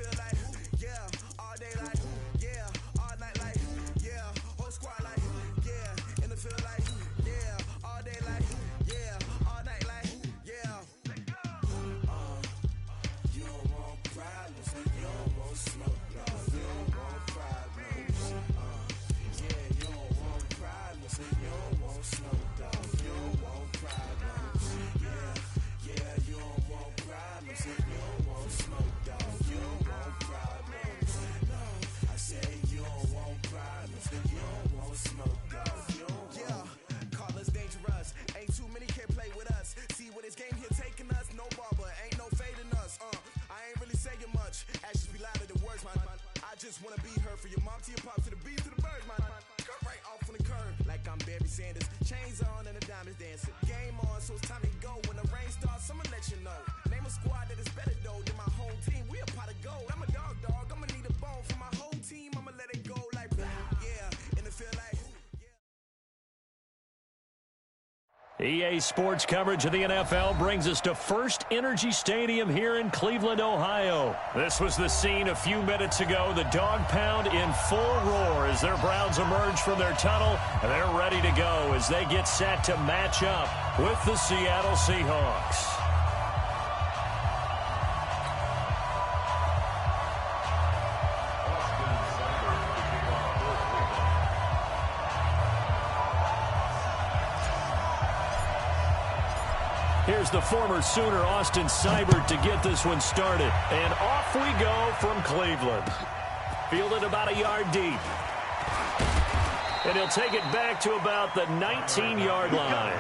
feel like, yeah, all day like, yeah, all night like, yeah, whole squad like, yeah, in the field like, yeah, all day like, yeah, all night like, yeah. You don't want problems, you don't want smoke, no, you don't want problems. Yeah, you don't want problems, you don't want smoke, dog, you don't want problems. Yeah, you don't want problems, you don't want smoke, dog, you don't want problems. No, I say you don't want problems, you don't want smoke, dog, you don't want. Yeah, call us dangerous, ain't too many can play with us. See what this game here taking us, no barber, ain't no fading us. I ain't really saying much, actions be louder than words, man. I just wanna be heard from your mom to your pop to the beat to the birds, man. Cut right off on the curb, like I'm Barry Sanders. Chains on and the diamonds dancing. Game on, so it's time to go. When the rain starts, I'ma let you know. Name a squad that is better though than my home team. We a pot of gold. I'm a dog, I'ma need a bone for my whole team. I'ma let it go like, yeah, in the feel like. EA Sports coverage of the NFL brings us to First Energy Stadium here in Cleveland, Ohio. This was the scene a few minutes ago. The dog pound in full roar as their Browns emerge from their tunnel. And they're ready to go as they get set to match up with the Seattle Seahawks. Here's the former Sooner, Austin Seibert, to get this one started. And off we go from Cleveland. Fielded about a yard deep. And he'll take it back to about the 19-yard line.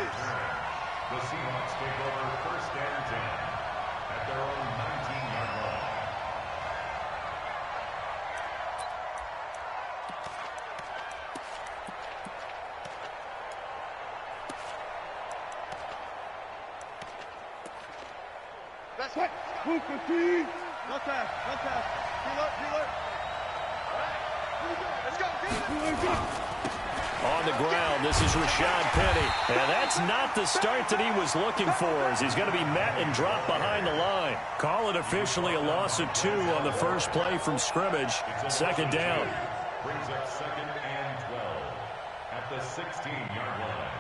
The Seahawks take over first and 10 at their own 19-yard line. That's right. Move for three. No pass. No pass. Healer. All right. Let's go. On the ground, this is Rashad Penny. And that's not the start that he was looking for, as he's going to be met and dropped behind the line. Call it officially a loss of 2 on the first play from scrimmage. Second down. Brings up second and 12 at the 16-yard line.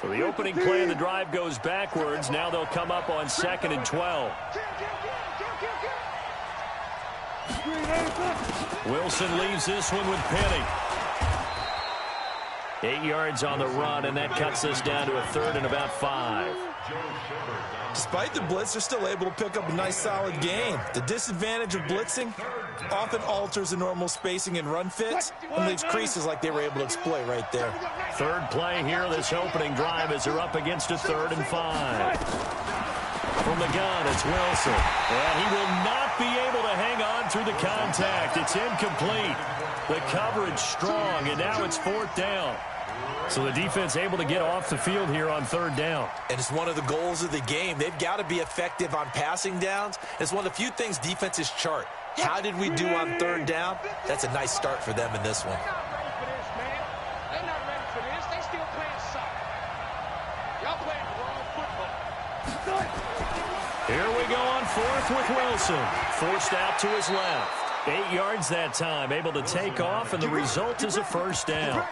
So the opening play of the drive goes backwards. Now they'll come up on second and 12. Wilson leaves this one with Penny. 8 yards on the run, and that cuts us down to a third and about 5. Despite the blitz, they're still able to pick up a nice, solid gain. The disadvantage of blitzing often alters the normal spacing and run fits and leaves creases like they were able to exploit right there. Third play here, this opening drive, as they're up against a 3rd and 5. From the gun, it's Wilson. And he will not be able to hang on through the contact. It's incomplete. The coverage strong, and now it's 4th down. So the defense able to get off the field here on 3rd down. And it's one of the goals of the game. They've got to be effective on passing downs. It's one of the few things defenses chart. How did we do on 3rd down? That's a nice start for them in this one. They're not ready for this, man. They're not ready for this. They still playing soccer. Y'all playing the wrong football. Here we go on 4th with Wilson. Forced out to his left. 8 yards that time, able to take off, and the result is a 1st down.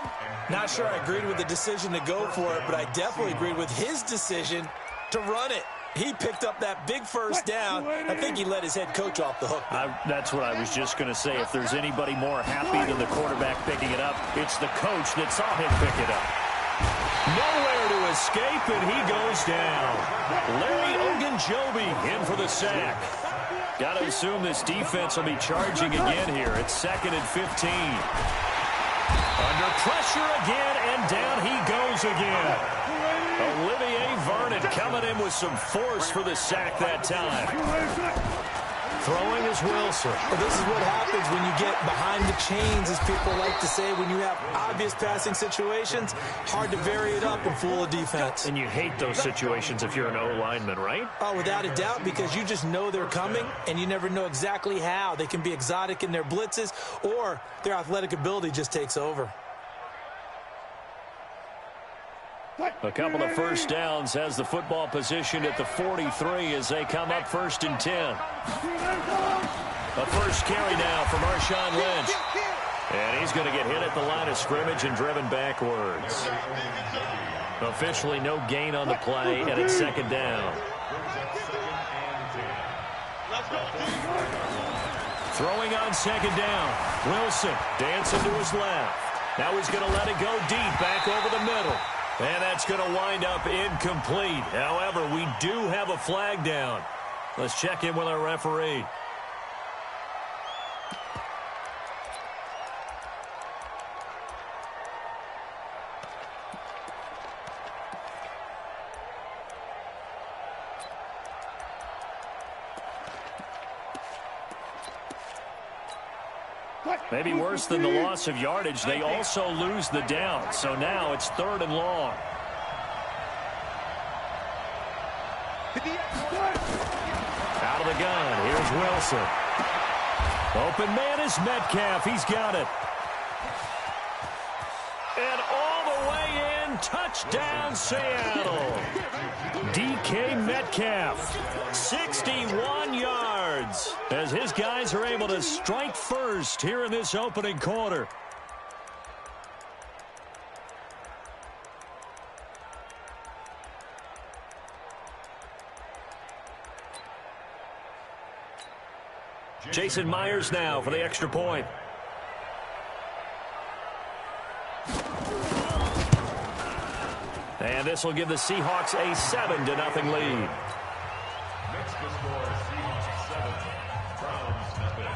Not sure I agreed with the decision to go for it, but I definitely agreed with his decision to run it. He picked up that big 1st down. I think he let his head coach off the hook. That's what I was just going to say. If there's anybody more happy than the quarterback picking it up, it's the coach that saw him pick it up. Nowhere to escape, and he goes down. Larry Ogunjobi in for the sack. Got to assume this defense will be charging again here. It's 2nd and 15. Under pressure again, and down he goes again. Olivier Vernon coming in with some force for the sack that time. Throwing is Wilson. Well, this is what happens when you get behind the chains, as people like to say. When you have obvious passing situations, hard to vary it up and fool a defense. And you hate those situations if you're an O-lineman, right? Oh, without a doubt, because you just know they're coming, and you never know exactly how. They can be exotic in their blitzes, or their athletic ability just takes over. A couple of first downs has the football positioned at the 43 as they come up 1st and 10. A first carry now for Marshawn Lynch. And he's going to get hit at the line of scrimmage and driven backwards. Officially no gain on the play, and it's 2nd down. Throwing on 2nd down. Wilson dancing to his left. Now he's going to let it go deep back over the middle. And that's going to wind up incomplete. However, we do have a flag down. Let's check in with our referee. Maybe worse than the loss of yardage, they also lose the down. So now it's 3rd and long. Out of the gun, here's Wilson. Open man is Metcalf, he's got it. And all the way in, touchdown Seattle. DK Metcalf, 61 yards, as his guys are able to strike first here in this opening quarter. Jason Myers now for the extra point. And this will give the Seahawks a 7-0 lead. Next to score, Seahawks 7, Browns nothing.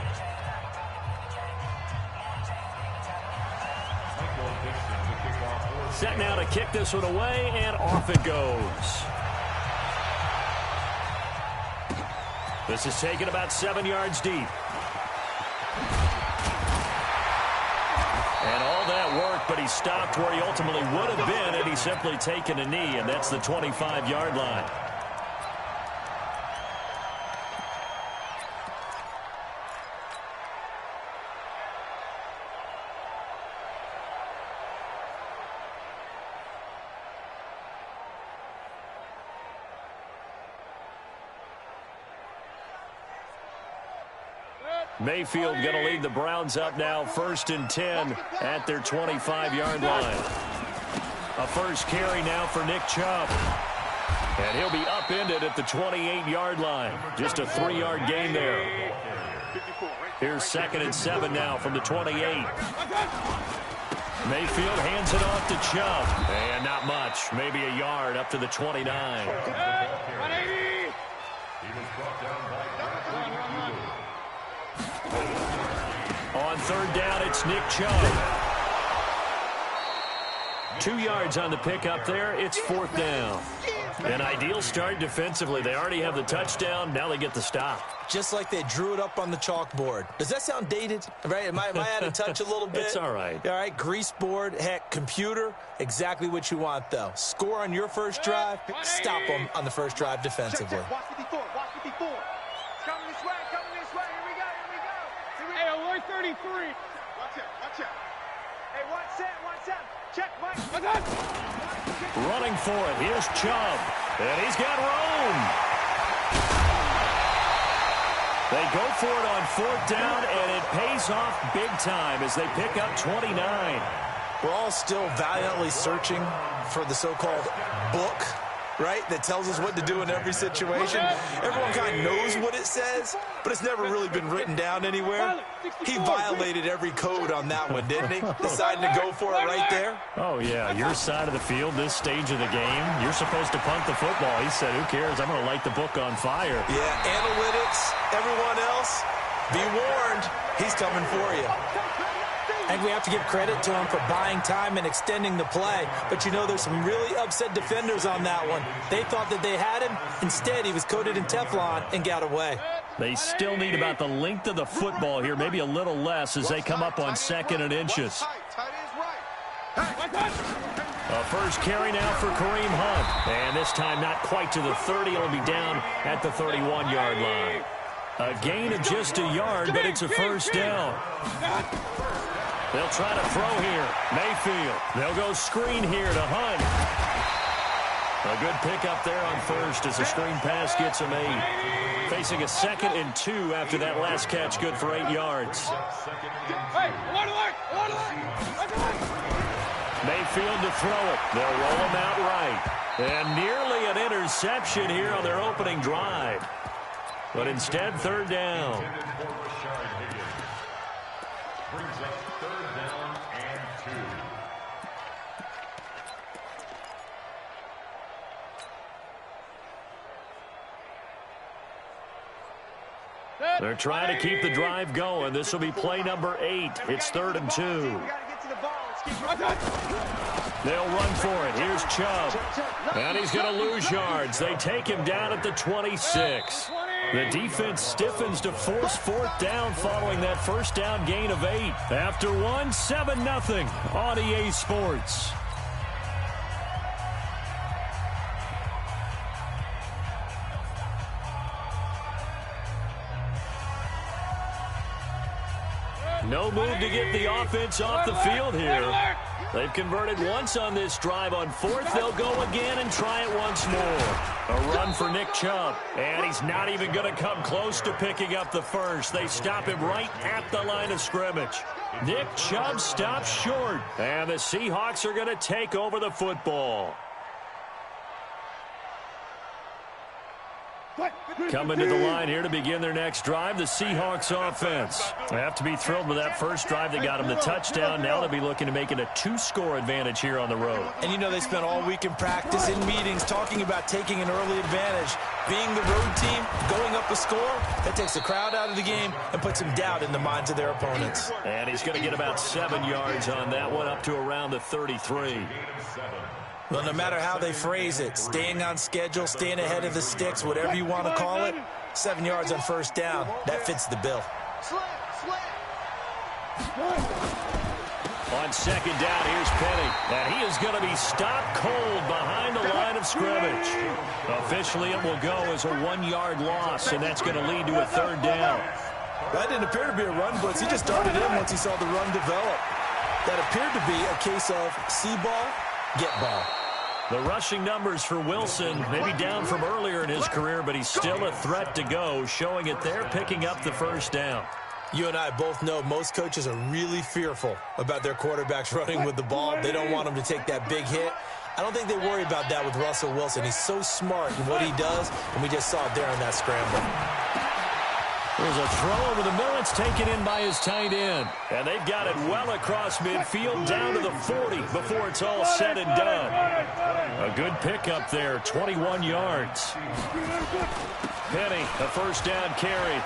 Michael Dixon to kick off. Set now to kick this one away, and off it goes. This is taken about 7 yards deep. And all that work, but he stopped where he ultimately would have been had he simply taken a knee, and that's the 25-yard line. Mayfield going to lead the Browns up now 1st and 10 at their 25-yard line. A first carry now for Nick Chubb. And he'll be upended at the 28-yard line. Just a 3-yard gain there. Here's 2nd and 7 now from the 28. Mayfield hands it off to Chubb. And not much. Maybe a yard up to the 29. He was brought down by On 3rd down, it's Nick Chubb. 2 yards on the pickup there. It's 4th down. An ideal start defensively. They already have the touchdown. Now they get the stop. Just like they drew it up on the chalkboard. Does that sound dated? Right? Am I out of touch a little bit? It's all right. All right, grease board, heck, computer, exactly what you want, though. Score on your first drive, stop them on the first drive defensively. Watch 54, watch 54. It's coming this way, here we go. Hey, alert 33. Watch out. Hey, watch out. Check, Mike. Running for it. Here's Chubb. And he's got room. They go for it on 4th down, and it pays off big time as they pick up 29. We're all still valiantly searching for the so-called book, right, that tells us what to do in every situation. Everyone kind of knows what it says, but it's never really been written down anywhere. He violated every code on that one, didn't he? Deciding to go for it right there. Oh, yeah, your side of the field, this stage of the game, you're supposed to punt the football. He said, who cares? I'm going to light the book on fire. Yeah, analytics, everyone else, be warned, he's coming for you. I think we have to give credit to him for buying time and extending the play. But, you know, there's some really upset defenders on that one. They thought that they had him. Instead, he was coated in Teflon and got away. They still need about the length of the football here, maybe a little less as they come up on 2nd and inches. A first carry now for Kareem Hunt. And this time not quite to the 30. It'll be down at the 31-yard line. A gain of just a yard, but it's a first down. They'll try to throw here. Mayfield. They'll go screen here to Hunt. A good pickup there on first as the screen pass gets him 8. Facing a 2nd and 2 after that last catch, good for 8 yards. Mayfield to throw it. They'll roll him out right. And nearly an interception here on their opening drive. But instead, 3rd down. Brings up 3rd down and 2. They're trying to keep the drive going. This will be play number 8. It's 3rd and 2. They'll run for it. Here's Chubb. And he's going to lose yards. They take him down at the 26. The defense stiffens to force 4th down following that first down gain of 8. After one, 7-0 on EA Sports. No move to get the offense off the field here. They've converted once on this drive. On 4th, they'll go again and try it once more. A run for Nick Chubb. And he's not even going to come close to picking up the first. They stop him right at the line of scrimmage. Nick Chubb stops short. And the Seahawks are going to take over the football. Coming to the line here to begin their next drive, the Seahawks offense. They have to be thrilled with that first drive. They got them the touchdown. Now they'll be looking to make it a 2-score advantage here on the road. And you know they spent all week in practice, in meetings, talking about taking an early advantage. Being the road team, going up a score, that takes the crowd out of the game and puts some doubt in the minds of their opponents. And he's going to get about 7 yards on that one, up to around the 33. Well, no matter how they phrase it, staying on schedule, staying ahead of the sticks, whatever you want to call it, 7 yards on first down, that fits the bill. On 2nd down, here's Penny. And he is going to be stopped cold behind the line of scrimmage. Officially, it will go as a 1-yard loss, and that's going to lead to a 3rd down. That didn't appear to be a run blitz. He just started in once he saw the run develop. That appeared to be a case of see ball, get ball. The rushing numbers for Wilson may be down from earlier in his career, but he's still a threat to go, showing it there, picking up the first down. You and I both know most coaches are really fearful about their quarterbacks running with the ball. They don't want them to take that big hit. I don't think they worry about that with Russell Wilson. He's so smart in what he does, and we just saw it there on that scramble. There's a throw over the middle. It's taken in by his tight end. And they've got it well across midfield down to the 40 before it's all said and done. A good pickup there, 21 yards. Penny, a first down carry.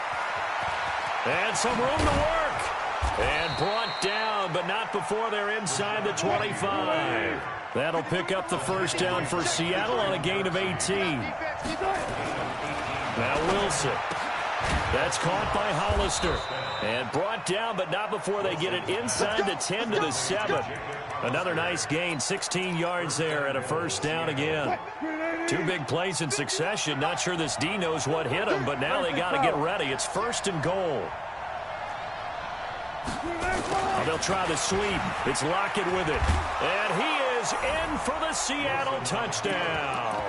And some room to work. And brought down, but not before they're inside the 25. That'll pick up the first down for Seattle on a gain of 18. Now Wilson. That's caught by Hollister. And brought down, but not before they get it inside the 10 to the 7. Another nice gain, 16 yards there, and a first down again. 2 big plays in succession. Not sure this D knows what hit him, but now they got to get ready. It's 1st and goal. They'll try the sweep. It's Lockett with it. And he is in for the Seattle touchdown.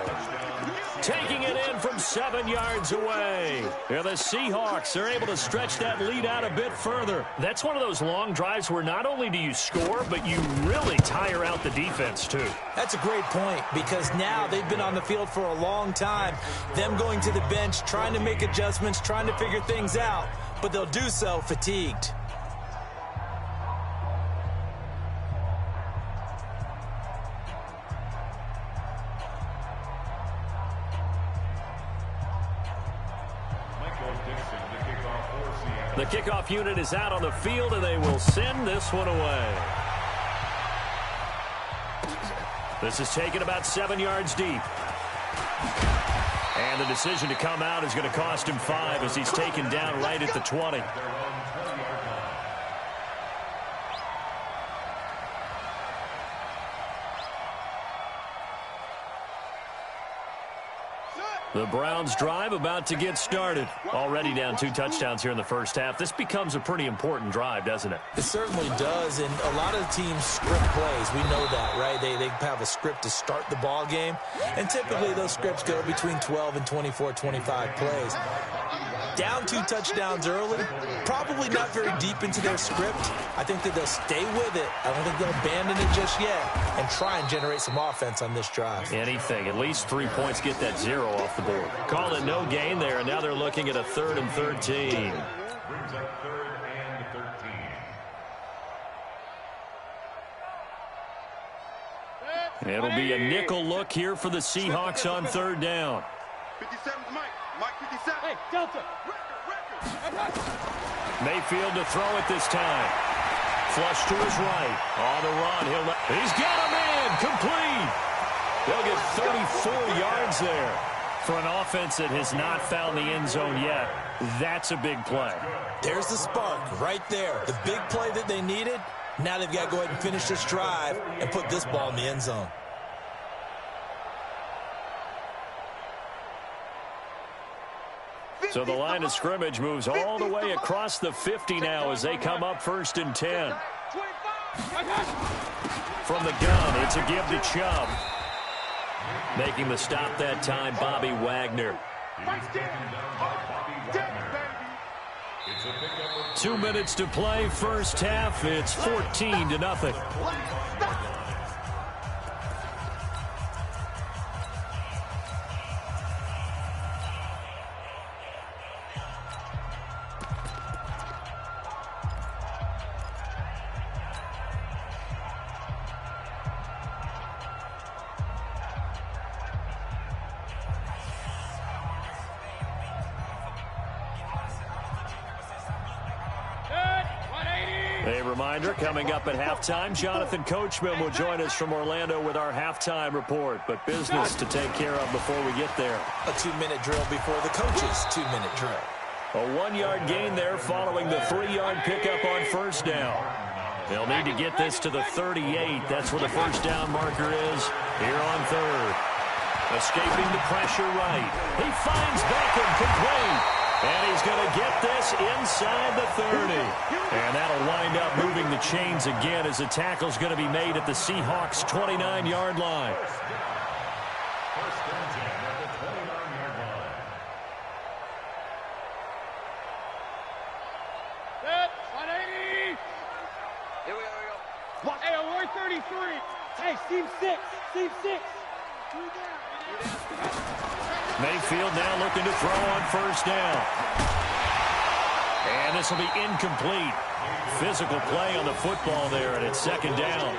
Taking it in from 7 yards away. Yeah, the Seahawks are able to stretch that lead out a bit further. That's one of those long drives where not only do you score, but you really tire out the defense, too. That's a great point, because now they've been on the field for a long time. Them going to the bench, trying to make adjustments, trying to figure things out, but they'll do so fatigued. The kickoff unit is out on the field, and they will send this one away. This is taken about 7 yards deep. And the decision to come out is going to cost him 5 as he's taken down right at the 20. The Browns drive about to get started. Already down 2 touchdowns here in the first half. This becomes a pretty important drive, doesn't it? It certainly does, and a lot of teams script plays. We know that, right? They have a script to start the ball game, and typically those scripts go between 12 and 24, 25 plays. Down 2 touchdowns early, probably not very deep into their script. I think that they'll stay with it. I don't think they'll abandon it just yet and try and generate some offense on this drive. Anything. At least 3 points, get that 0 off the board. Call it no gain there, and now they're looking at a 3rd and 13. Brings up 3rd and 13. It'll be a nickel look here for the Seahawks on 3rd down. 57's Mike. Mike 57. Hey, Delta. Mayfield to throw it this time. Flush to his right. On the run. He's got him in. Complete. They'll get 34 yards there. For an offense that has not found the end zone yet, that's a big play. There's the spark right there. The big play that they needed. Now they've got to go ahead and finish this drive and put this ball in the end zone. So the line of scrimmage moves all the way across the 50 now as they come up 1st and 10. From the gun, it's a give to Chubb. Making the stop that time, Bobby Wagner. 2 minutes to play, first half. It's 14-0. A reminder, coming up at halftime, Jonathan Coachman will join us from Orlando with our halftime report. But business to take care of before we get there. A 2-minute drill before the coach's 2-minute drill. A 1-yard gain there following the 3-yard pickup on 1st down. They'll need to get this to the 38. That's where the 1st down marker is here on 3rd. Escaping the pressure right. He finds Beckham complete. And he's going to get this inside the 30. And that'll wind up moving the chains again as the tackle's going to be made at the Seahawks' 29-yard line. First and 10 at the 29-yard line. Set, 180. Here we go. Hey, alert 33. Hey, Steve 6. Steve 6. Mayfield now looking to throw on 1st down. And this will be incomplete. Physical play on the football there, and it's 2nd down.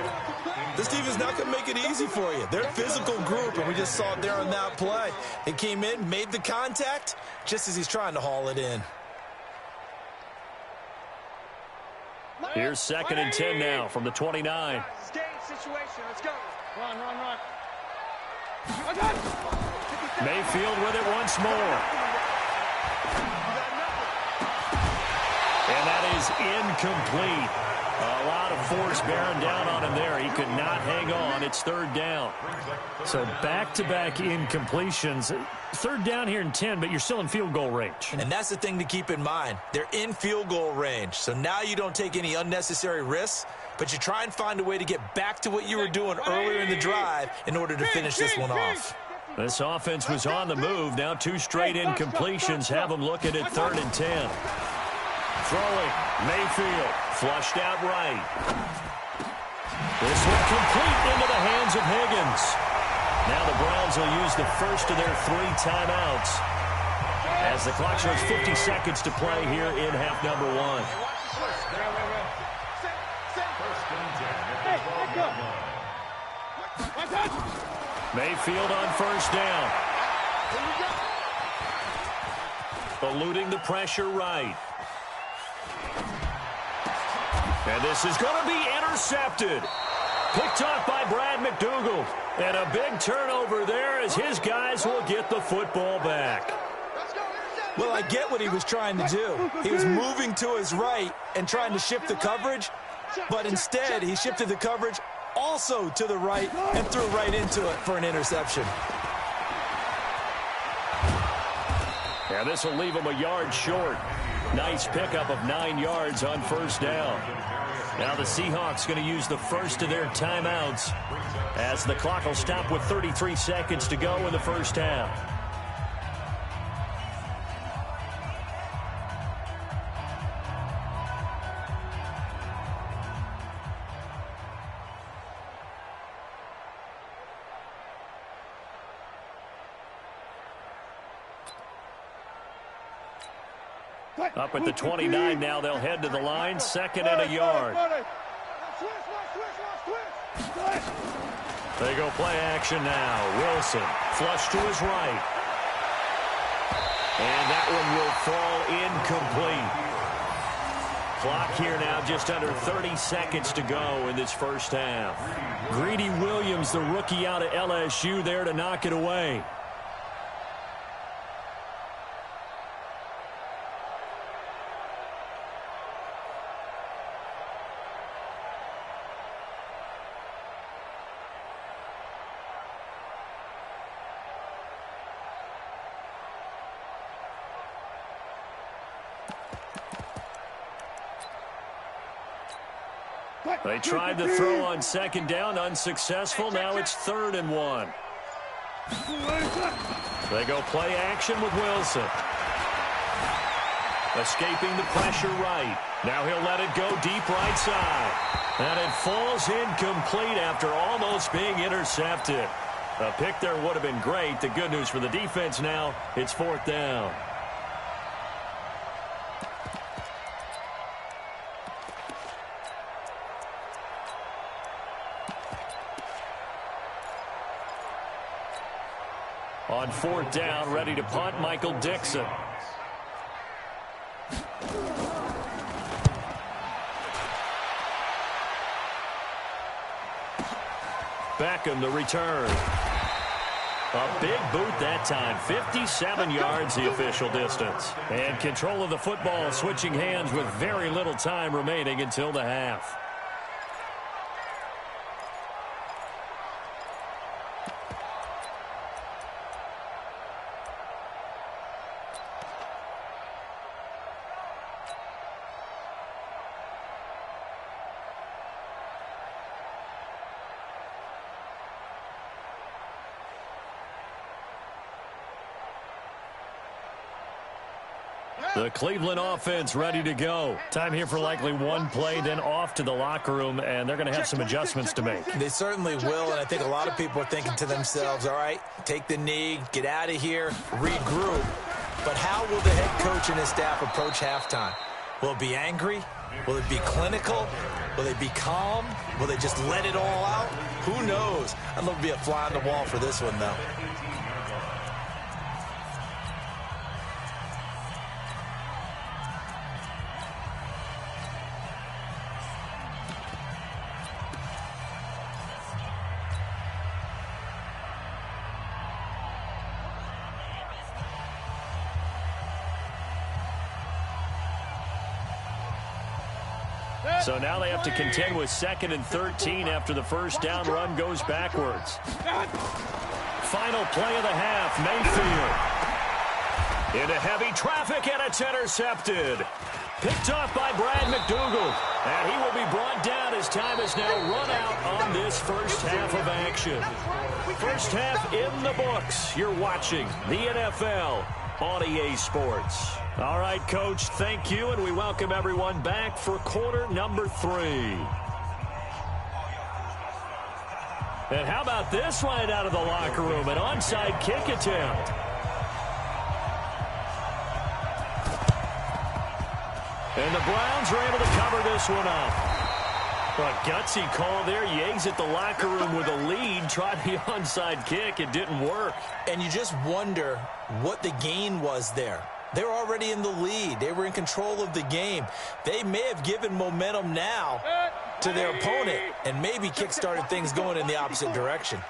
This team is not going to make it easy for you. They're a physical group, and we just saw it there on that play. They came in, made the contact, just as he's trying to haul it in. Here's 2nd and 10 now from the 29. Game situation. Let's go. Run. Mayfield with it once more. And that is incomplete. A lot of force bearing down on him there. He could not hang on. It's 3rd down. So back-to-back incompletions. 3rd down here in 10, but you're still in field goal range. And that's the thing to keep in mind. They're in field goal range. So now you don't take any unnecessary risks, but you try and find a way to get back to what you were doing earlier in the drive in order to finish this one off. This offense was on the move. Now 2 straight incompletions have them looking at 3rd and 10. Throwing, Mayfield, flushed out right. This one complete into the hands of Higgins. Now the Browns will use the first of their 3 timeouts as the clock shows 50 seconds to play here in half number 1. Mayfield on 1st down. Eluding the pressure right. And this is going to be intercepted. Picked off by Brad McDougal. And a big turnover there as his guys will get the football back. Well, I get what he was trying to do. He was moving to his right and trying to shift the coverage, but instead he shifted the coverage also to the right and threw right into it for an interception. And this will leave them a yard short. Nice pickup of 9 yards on first down. Now the Seahawks going to use the first of their timeouts as the clock will stop with 33 seconds to go in the first half. Up at the 29 now, they'll head to the line, 2nd and a yard. They go play action now. Wilson, flush to his right. And that one will fall incomplete. Clock here now, just under 30 seconds to go in this first half. Greedy Williams, the rookie out of LSU, there to knock it away. They tried the throw on 2nd down, unsuccessful. Now it's 3rd and 1. They go play action with Wilson. Escaping the pressure right. Now he'll let it go deep right side. And it falls incomplete after almost being intercepted. A pick there would have been great. The good news for the defense now, it's 4th down. On 4th down, ready to punt, Michael Dixon. Beckham, the return. A big boot that time. 57 yards, the official distance. And control of the football, switching hands with very little time remaining until the half. The Cleveland offense ready to go. Time here for likely one play, then off to the locker room, and they're going to have some adjustments to make. They certainly will, and I think a lot of people are thinking to themselves, all right, take the knee, get out of here, regroup. But how will the head coach and his staff approach halftime? Will it be angry? Will it be clinical? Will they be calm? Will they just let it all out? Who knows? I'd love to be a fly on the wall for this one, though. So now they have to contend with 2nd and 13 after the first down run goes backwards. Final play of the half, Mayfield. Into heavy traffic, and it's intercepted. Picked off by Brad McDougald. And he will be brought down as time is now run out on this first half of action. First half in the books. You're watching the NFL on EA Sports. All right, Coach, thank you, and we welcome everyone back for quarter number 3. And how about this right out of the locker room, an onside kick attempt. And the Browns are able to cover this one up. A gutsy call there. You exit the locker room with a lead. Tried the onside kick. It didn't work. And you just wonder what the gain was there. They were already in the lead. They were in control of the game. They may have given momentum now to their opponent and maybe kick-started things going in the opposite direction.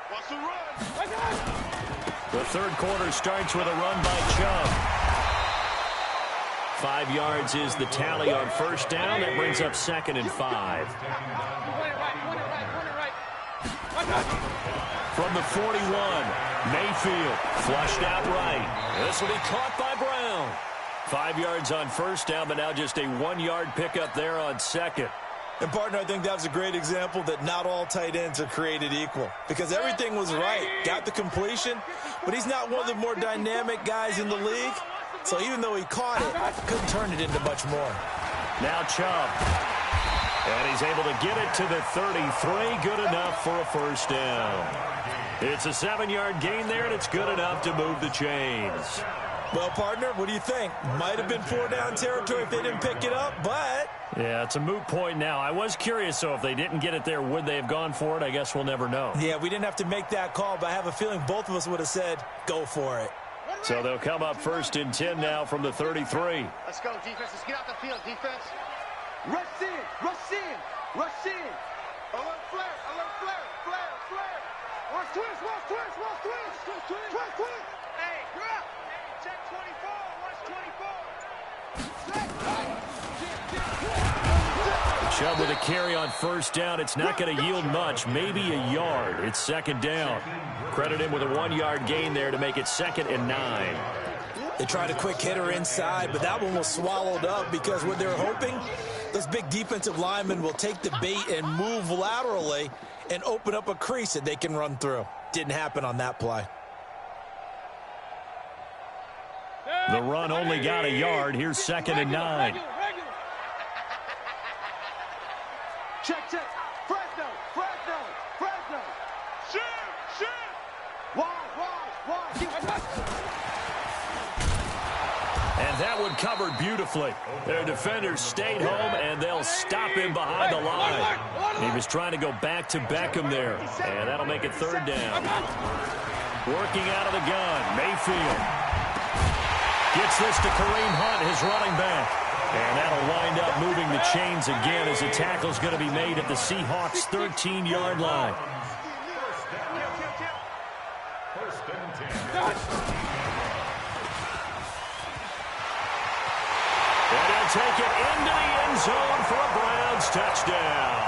The third quarter starts with a run by Chubb. 5 yards is the tally on first down. That brings up 2nd and 5. From the 41, Mayfield flushed out right. This will be caught by Brown. 5 yards on first down, but now just a 1-yard pickup there on second. And, partner, I think that was a great example that not all tight ends are created equal because everything was right. Got the completion, but he's not one of the more dynamic guys in the league. So even though he caught it, couldn't turn it into much more. Now Chubb. And he's able to get it to the 33. Good enough for a first down. It's a 7-yard gain there, and it's good enough to move the chains. Well, partner, what do you think? Might have been 4-down territory if they didn't pick it up, but... Yeah, it's a moot point now. I was curious, so if they didn't get it there, would they have gone for it? I guess we'll never know. Yeah, we didn't have to make that call, but I have a feeling both of us would have said, go for it. So they'll come up 1st and 10 now from the 33. Let's go, defense. Let's get out the field, defense. Rush in, rush in, rush in. Alert flare, flare, flare. Watch twist, watch twist, watch twist. Twist. Hey, you're up. Check 24, watch 24. Chubb with a carry on first down. It's not going to yield much, maybe a yard. It's 2nd down. Credit him with a 1-yard gain there to make it 2nd and 9. They tried a quick hitter inside, but that one was swallowed up because what they're hoping, those big defensive linemen will take the bait and move laterally and open up a crease that they can run through. Didn't happen on that play. The run only got a yard. Here's 2nd and 9. Check. Fresno. Shoot. Wide. And that one covered beautifully. Their defenders stayed home, and they'll stop him behind the line. He was trying to go back to Beckham there, and that'll make it 3rd down. Working out of the gun, Mayfield. Gets this to Kareem Hunt, his running back. And that'll wind up moving the chains again as a tackle's going to be made at the Seahawks' 13-yard line. And he'll take it into the end zone for a Browns touchdown.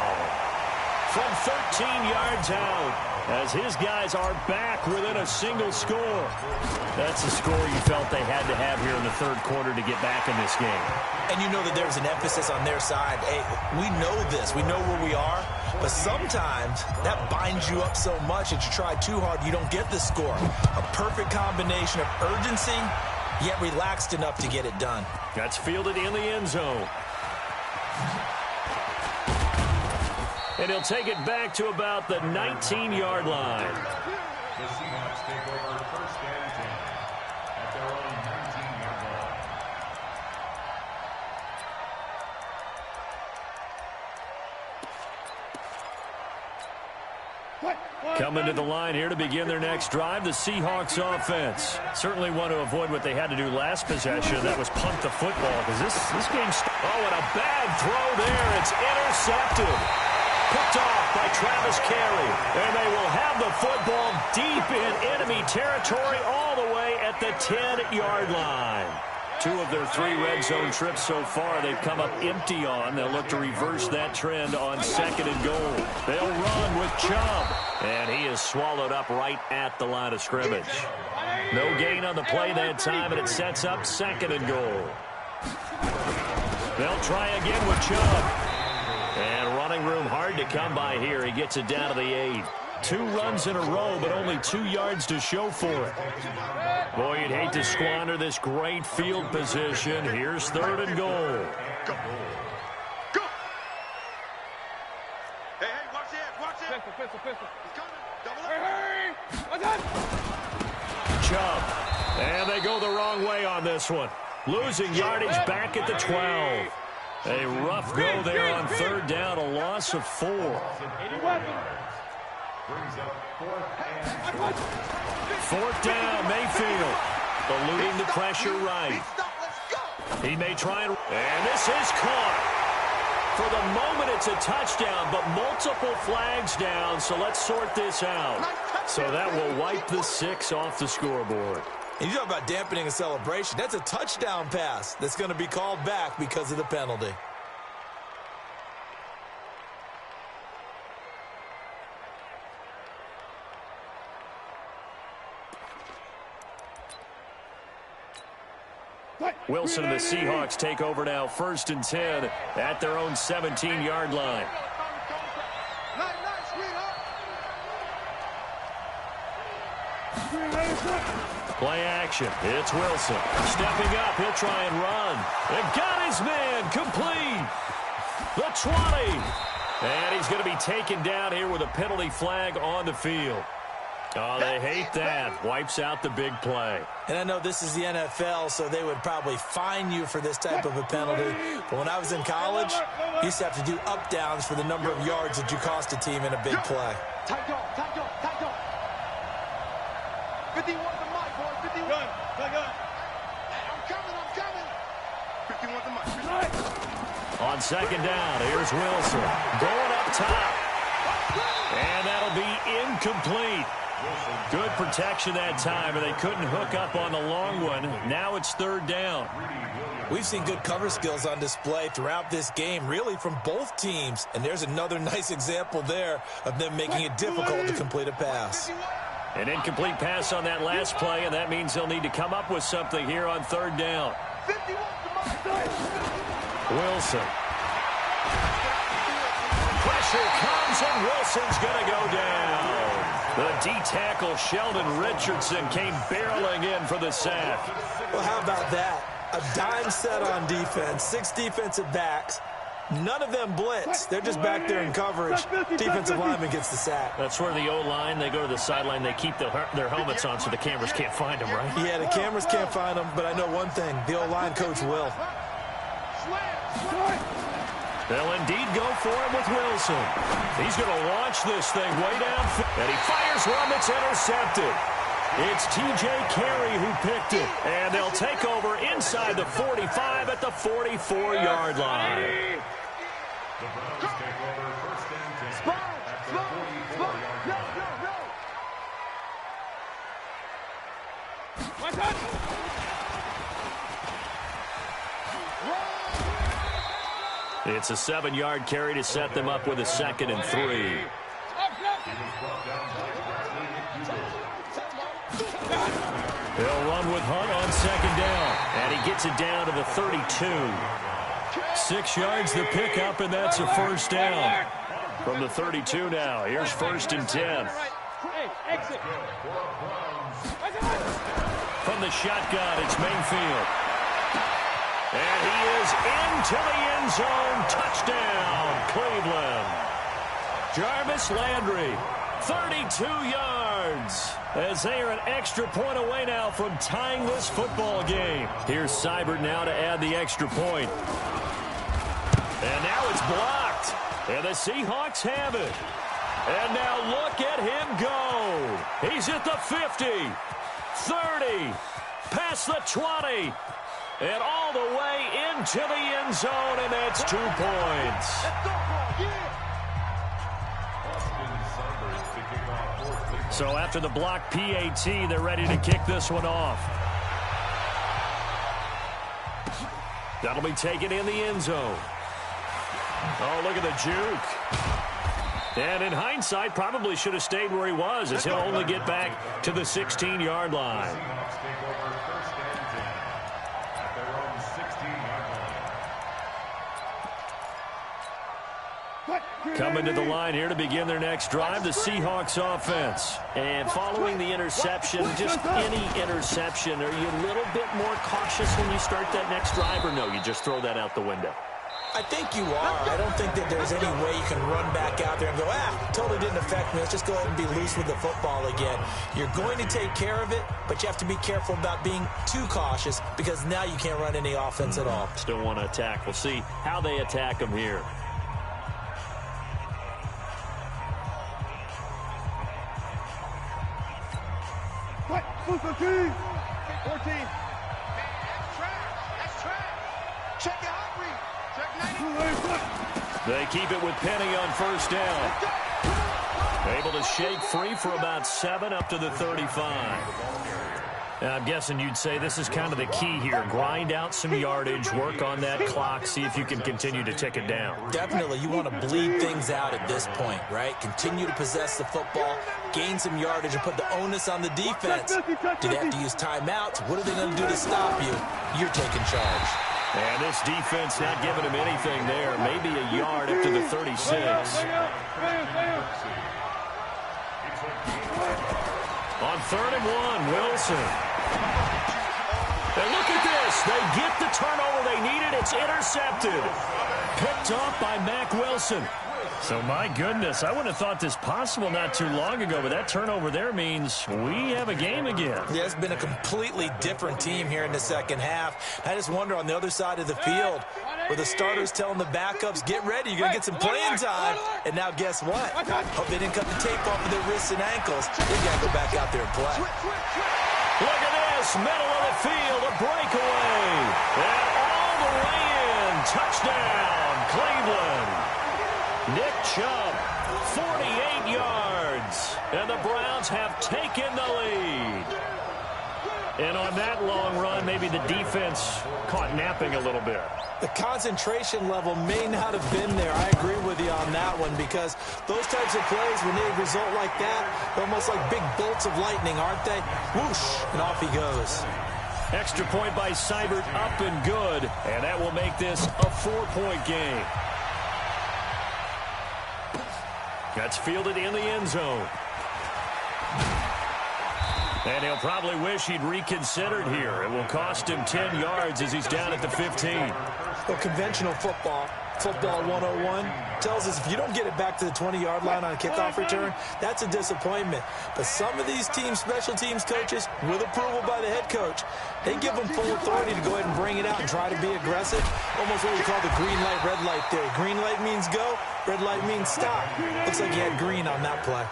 From 13 yards out, as his guys are back within a single score. That's the score you felt they had to have here in the 3rd quarter to get back in this game. And you know that there's an emphasis on their side. Hey, we know this. We know where we are. But sometimes that binds you up so much that you try too hard, you don't get the score. A perfect combination of urgency, yet relaxed enough to get it done. That's fielded in the end zone. And he'll take it back to about the 19-yard line. The Seahawks take over 1st and 10 at their own 19-yard line. Coming to the line here to begin their next drive, the Seahawks offense. Certainly want to avoid what they had to do last possession. That was punt the football because this game's... Oh, and a bad throw there. It's intercepted. Picked off by Travis Carey. And they will have the football deep in enemy territory all the way at the 10-yard line. 2 of their 3 red zone trips so far they've come up empty on. They'll look to reverse that trend on 2nd and goal. They'll run with Chubb. And he is swallowed up right at the line of scrimmage. No gain on the play that time, and it sets up 2nd and goal. They'll try again with Chubb. And running room hard to come by here. He gets it down to the 8. 2 runs in a row, but only 2 yards to show for it. Boy, you'd hate to squander this great field position. Here's 3rd and goal. Go. Hey, watch it. Pistol. He's coming. Double up. Hey. Chubb. And they go the wrong way on this one. Losing yardage back at the 12. A rough go there on 3rd down, a loss of 4. Brings up 4th and 4th down, Mayfield. Eluding the pressure right. He may try and this is caught. For the moment, it's a touchdown, but multiple flags down, so let's sort this out. So that will wipe the 6 off the scoreboard. And you talk about dampening a celebration. That's a touchdown pass that's going to be called back because of the penalty. Wilson and the Seahawks take over now, 1st and 10 at their own 17-yard line. Play action. It's Wilson. Stepping up. He'll try and run. And got his man. Complete. The 20. And he's going to be taken down here with a penalty flag on the field. Oh, they hate that. Wipes out the big play. And I know this is the NFL, so they would probably fine you for this type of a penalty. But when I was in college, you used to have to do up-downs for the number of yards that you cost a team in a big play. Tight on. 51 to Mike, boys. 51. Gun. I'm coming. 51 to Mike. On 2nd down, here's Wilson. Going up top. And that'll be incomplete. Good protection that time, and they couldn't hook up on the long one. Now it's 3rd down. We've seen good cover skills on display throughout this game, really from both teams. And there's another nice example there of them making it difficult to complete a pass. An incomplete pass on that last play, and that means they'll need to come up with something here on 3rd down. Wilson. Pressure comes, and Wilson's going to go down. The D-tackle, Sheldon Richardson, came barreling in for the sack. Well, how about that? A dime set on defense, 6 defensive backs. None of them blitz. They're just back there in coverage. Defensive lineman gets the sack. That's where the O-line, they go to the sideline, they keep their helmets on so the cameras can't find them, right? Yeah, the cameras can't find them, but I know one thing. The O-line coach will. They'll indeed go for it with Wilson. He's going to launch this thing way down. And he fires one that's intercepted. It's T.J. Carey who picked it. And they'll take over inside the 45 at the 44-yard line. The Browns take over 1st and 10 at the 44-yard line. It's a 7-yard carry to set them up with a 2nd and 3. They'll run with Hunt on 2nd down, and he gets it down to the 32. 6 yards the pickup, and that's a 1st down. From the 32 now, here's 1st and 10. From the shotgun, it's Mayfield. And he is into the end zone. Touchdown, Cleveland. Jarvis Landry, 32 yards. As they are an extra point away now from tying this football game. Here's Seibert now to add the extra point. And now it's blocked. And the Seahawks have it. And now look at him go. He's at the 50, 30, past the 20. And all the way into the end zone, and that's 2 points. So after the block PAT, they're ready to kick this one off. That'll be taken in the end zone. Oh, look at the juke. And in hindsight, probably should have stayed where he was, as he'll only get back to the 16-yard line. Coming to the line here to begin their next drive, the Seahawks offense. And following the interception, just any interception, are you a little bit more cautious when you start that next drive, or no, you just throw that out the window? I think you are. I don't think that there's any way you can run back out there and go, totally didn't affect me. Let's just go ahead and be loose with the football again. You're going to take care of it, but you have to be careful about being too cautious because now you can't run any offense at all. Still want to attack. We'll see how they attack them here. What? 14. That's trash. Check it out, Reed. They keep it with Penny on 1st down. Able to shake free for about 7 up to the 35. I'm guessing you'd say this is kind of the key here. Grind out some yardage, work on that clock, see if you can continue to tick it down. Definitely, you want to bleed things out at this point, right? Continue to possess the football, gain some yardage, and put the onus on the defense. Do they have to use timeouts? What are they going to do to stop you? You're taking charge. And this defense not giving him anything there. Maybe a yard up to the 36. On 3rd and 1, Wilson. And look at this. They get the turnover they needed. It's intercepted. Picked off by Mack Wilson. So, my goodness, I wouldn't have thought this possible not too long ago, but that turnover there means we have a game again. Yeah, it's been a completely different team here in the second half. I just wonder on the other side of the field, where the starters telling the backups, get ready, you're going to get some playing time. And now guess what? Hope they didn't cut the tape off of their wrists and ankles. They got to go back out there and play. Look at this, middle of the field, a breakaway. And all the way in, touchdown, Cleveland. Nick Chubb, 48 yards, and the Browns have taken the lead. And on that long run, maybe the defense caught napping a little bit. The concentration level may not have been there. I agree with you on that one, because those types of plays, when they result like that, they're almost like big bolts of lightning, aren't they? Whoosh, and off he goes. Extra point by Seibert, up and good, and that will make this a 4-point game. That's fielded in the end zone. And he'll probably wish he'd reconsidered here. It will cost him 10 yards as he's down at the 15. Well, conventional football 101, tells us if you don't get it back to the 20-yard line on a kickoff return, that's a disappointment. But some of these teams, special teams coaches, with approval by the head coach, they give them full authority to go ahead and bring it out and try to be aggressive. Almost what we call the green light, red light theory. Green light means go, red light means stop. Looks like he had green on that play.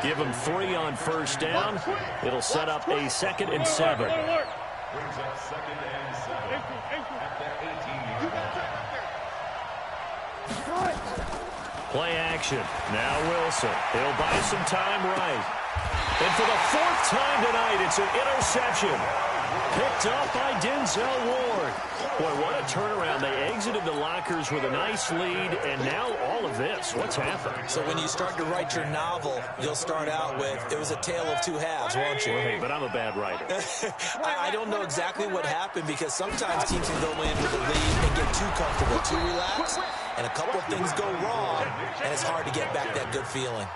Give him 3 on first down. It'll set up a 2nd and 7. Brings up 2nd and 7 at the 18-yard line. Play action. Now Wilson. He'll buy some time right. And for the 4th time tonight, it's an interception. Picked up by Denzel Ward. Boy, what a turnaround. They exited the lockers with a nice lead, and now all of this. What's happened? So when you start to write your novel, you'll start out with, it was a tale of two halves, won't you? Hey, but I'm a bad writer. I don't know exactly what happened, because sometimes teams can go in with a lead and get too comfortable, too relaxed, and a couple of things go wrong, and it's hard to get back that good feeling.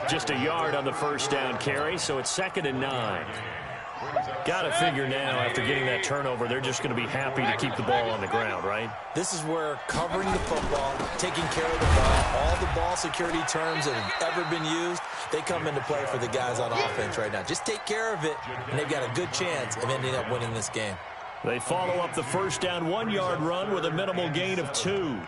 Just a yard on the first down carry, so it's 2nd and 9. Got to figure now, after getting that turnover, they're just going to be happy to keep the ball on the ground, right? This is where covering the football, taking care of the ball, all the ball security terms that have ever been used, they come into play for the guys on offense right now. Just take care of it, and they've got a good chance of ending up winning this game. They follow up the first down 1-yard run with a minimal gain of 2.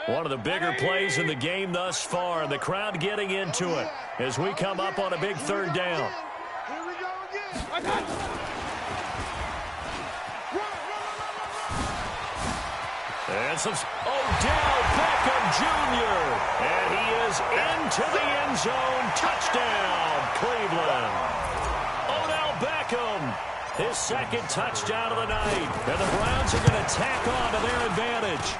One of the bigger plays in the game thus far, and the crowd getting into it as we come up on a big 3rd down. Here we go again. I got it. And some Odell Beckham Jr. And he is into the end zone. Touchdown, Cleveland. Odell Beckham, his 2nd touchdown of the night. And the Browns are going to tack on to their advantage.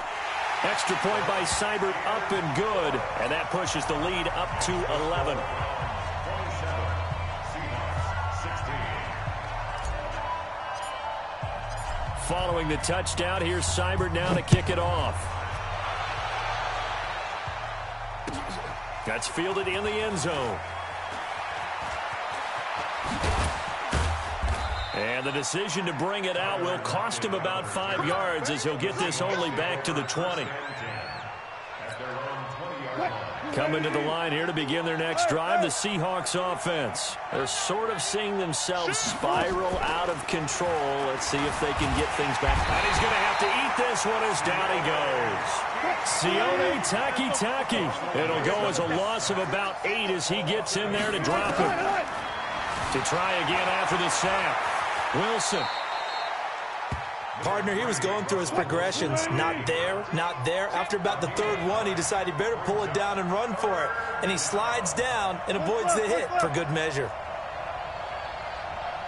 Extra point by Seibert, up and good. And that pushes the lead up to 11. Following the touchdown, here's Seibert now to kick it off. That's fielded in the end zone. And the decision to bring it out will cost him about 5 yards, as he'll get this only back to the 20. Coming to the line here to begin their next drive, the Seahawks offense. They're sort of seeing themselves spiral out of control. Let's see if they can get things back. And he's going to have to eat this one as down he goes. Sione Takitaki. It'll go as a loss of about 8 as he gets in there to drop him. To try again after the sack. Wilson. Partner, he was going through his progressions. Not there, not there. After about the third one, he decided he better pull it down and run for it. And he slides down and avoids the hit for good measure.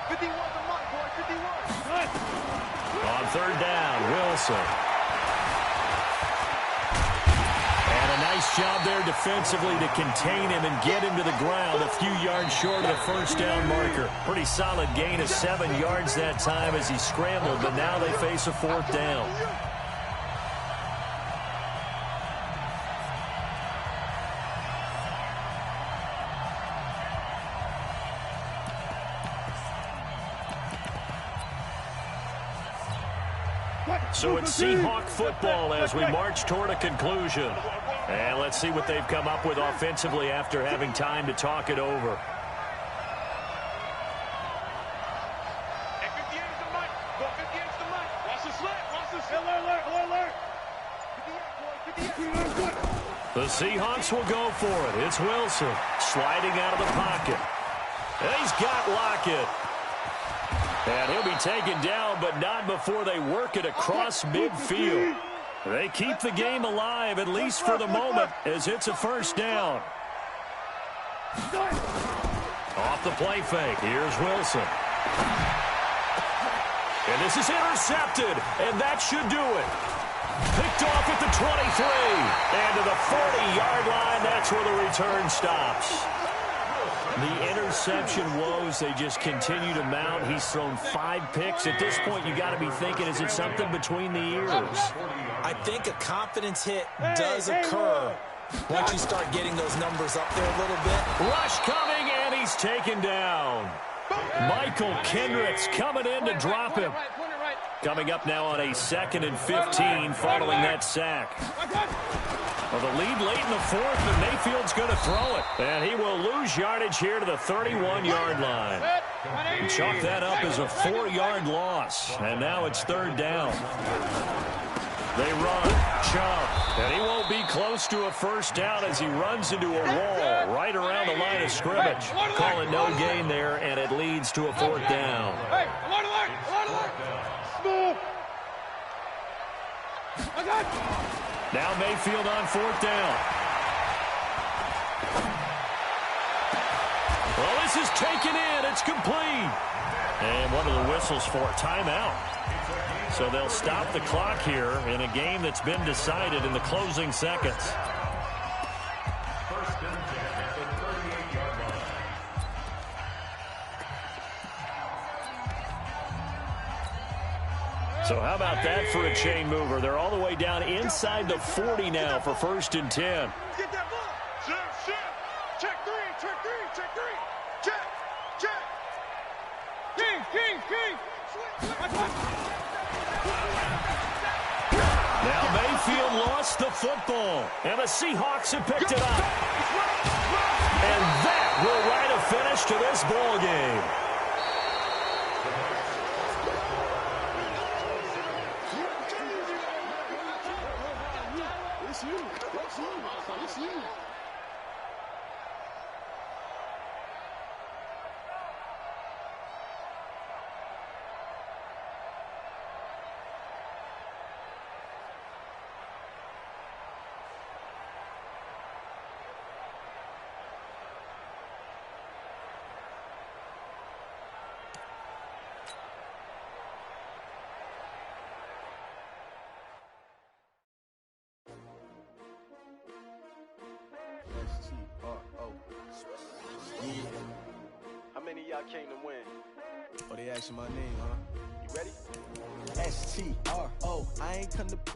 51 the mark, boy, 51. On third down, Wilson. And a nice job there defensively to contain him and get him to the ground a few yards short of the first down marker. Pretty solid gain of 7 yards that time as he scrambled, but now they face a fourth down. So it's Seahawk football as we march toward a conclusion. And let's see what they've come up with offensively after having time to talk it over. Hey, 58 is the mic. Boy, 58 is the mic. Watch the slip. Watch the slip. Alert. 58, boy, 58. The Seahawks will go for it. It's Wilson sliding out of the pocket. And he's got Lockett. And he'll be taken down, but not before they work it across midfield. They keep the game alive, at least for the moment, as it's a first down. Off the play fake, here's Wilson. And this is intercepted, and that should do it. Picked off at the 23, and to the 40-yard line, that's where the return stops. The interception woes, they just continue to mount. He's thrown 5 picks. At this point, you got to be thinking, is it something between the ears? I think a confidence hit does occur once you start getting those numbers up there a little bit. Rush coming, and he's taken down. Michael Kendricks coming in to drop him. Coming up now on a 2nd and 15 following that sack. Well, the lead late in the fourth, and Mayfield's going to throw it. And he will lose yardage here to the 31-yard line. And chalk that up as a 4-yard loss. And now it's third down. They run, chop, and he won't be close to a first down as he runs into a wall right around the line of scrimmage. Calling no gain there, and it leads to a fourth down. Now Mayfield on fourth down. Well, this is taken in. It's complete. And one of the whistles for a timeout. So they'll stop the clock here in a game that's been decided in the closing seconds. First and 10 at the 38-yard line. So how about that for a chain mover? They're all the way down inside the 40 now for first and 10. Get that ball. Shift. Check three. Check. King. Now Mayfield lost the football, and the Seahawks have picked it up. And that will write a finish to this ball game. How many of y'all came to win? Oh, they asking my name, huh? You ready? S-T-R-O. I ain't come to play.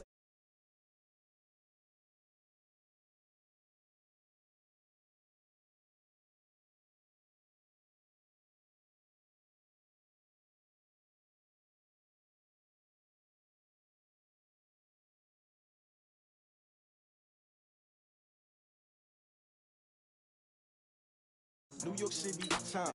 New York City, time.